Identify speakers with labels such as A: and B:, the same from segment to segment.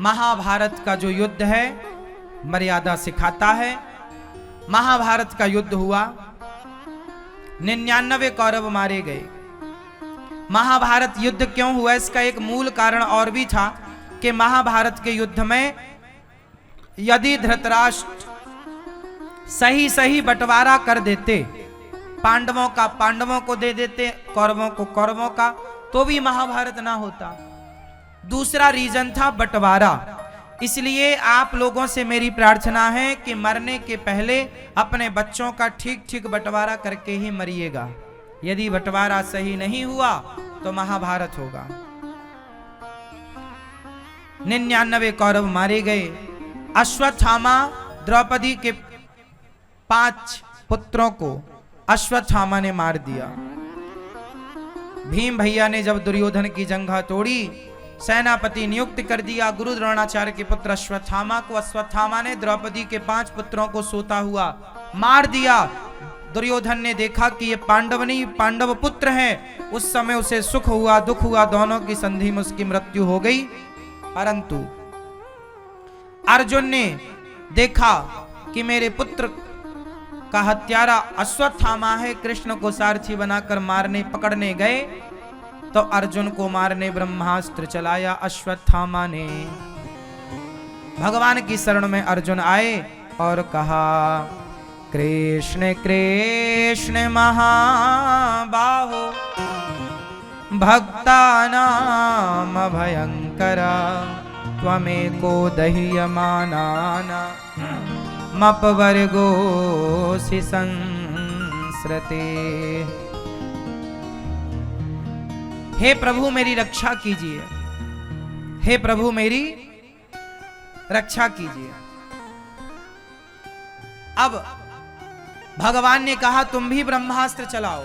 A: महाभारत का जो युद्ध है मर्यादा सिखाता है। महाभारत का युद्ध हुआ, 99 कौरव मारे गए। महाभारत युद्ध क्यों हुआ, इसका एक मूल कारण और भी था कि महाभारत के युद्ध में यदि धृतराष्ट्र सही सही बंटवारा कर देते, पांडवों का पांडवों को दे देते, कौरवों को कौरवों का, तो भी महाभारत ना होता। दूसरा रीजन था बंटवारा। इसलिए आप लोगों से मेरी प्रार्थना है कि मरने के पहले अपने बच्चों का ठीक ठीक बंटवारा करके ही मरिएगा। यदि बंटवारा सही नहीं हुआ तो महाभारत होगा। 99 कौरव मारे गए। अश्वत्थामा द्रौपदी के 5 पुत्रों को अश्वत्थामा ने मार दिया। भीम भैया ने जब दुर्योधन की जंघा तोड़ी, सेनापति नियुक्त कर दिया गुरु द्रोणाचार्य के पुत्र अश्वत्थामा को। अश्वत्थामा ने द्रौपदी के 5 पुत्रों को सोता हुआ मार दिया। दुर्योधन ने देखा कि ये पांडव नहीं, पांडव पुत्र हैं। उस समय उसे सुख हुआ, दुख हुआ, दोनों की संधि में उसकी मृत्यु हो गई। परंतु अर्जुन ने देखा कि मेरे पुत्र का हत्यारा अश्वत्थामा है, कृष्ण को सारथी बनाकर मारने पकड़ने गए तो अर्जुन को मारने ब्रह्मास्त्र चलाया अश्वत्थामा ने। भगवान की शरण में अर्जुन आए और कहा, कृष्ण कृष्ण महाबाहो भक्तानाम भयंकरा त्वमेको दह्यमानाना मपवर्गोऽसि संस्रते। हे प्रभु मेरी रक्षा कीजिए, हे प्रभु मेरी रक्षा कीजिए। अब भगवान ने कहा तुम भी ब्रह्मास्त्र चलाओ।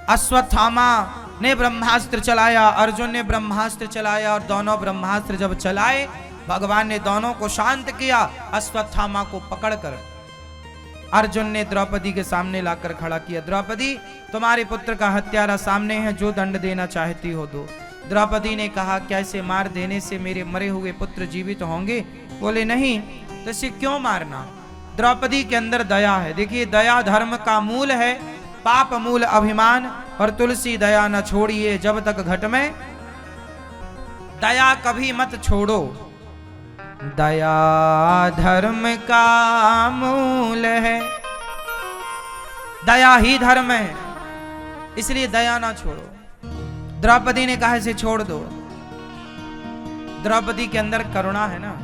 A: अश्वत्थामा ने ब्रह्मास्त्र चलाया, अर्जुन ने ब्रह्मास्त्र चलाया और दोनों ब्रह्मास्त्र जब चलाए भगवान ने दोनों को शांत किया। अश्वत्थामा को पकड़कर अर्जुन ने द्रौपदी के सामने लाकर खड़ा किया। द्रौपदी तुम्हारे पुत्र का हत्यारा सामने है, जो दंड देना चाहती हो दो। द्रौपदी ने कहा क्या इसे मार देने से मेरे मरे हुए पुत्र जीवित होंगे? बोले नहीं। तो इसे क्यों मारना? द्रौपदी के अंदर दया है। देखिए दया धर्म का मूल है, पाप मूल अभिमान। और तुलसी दया न छोड़िए जब तक घट में, दया कभी मत छोड़ो। दया धर्म का मूल है, दया ही धर्म है, इसलिए दया ना छोड़ो। द्रौपदी ने कहा इसे छोड़ दो। द्रौपदी के अंदर करुणा है ना,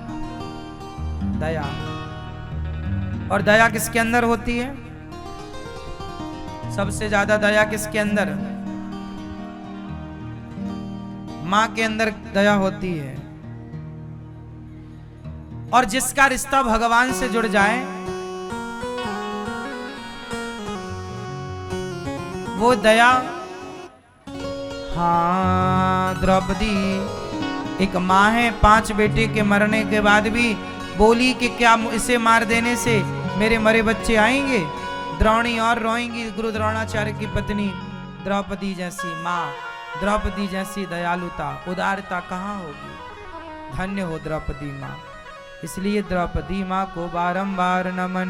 A: दया। और दया किसके अंदर होती है? सबसे ज्यादा दया किसके अंदर? मां के अंदर दया होती है। और जिसका रिश्ता भगवान से जुड़ जाए वो दया। हाँ, द्रौपदी एक माँ है, 5 बेटे के मरने के बाद भी बोली कि क्या इसे मार देने से मेरे मरे बच्चे आएंगे? द्रोणी और रोएंगी। गुरु द्रोणाचार्य की पत्नी द्रौपदी जैसी माँ, द्रौपदी जैसी दयालुता, उदारता कहाँ होगी? धन्य हो द्रौपदी माँ। इसलिए द्रौपदी माँ को बारंबार नमन।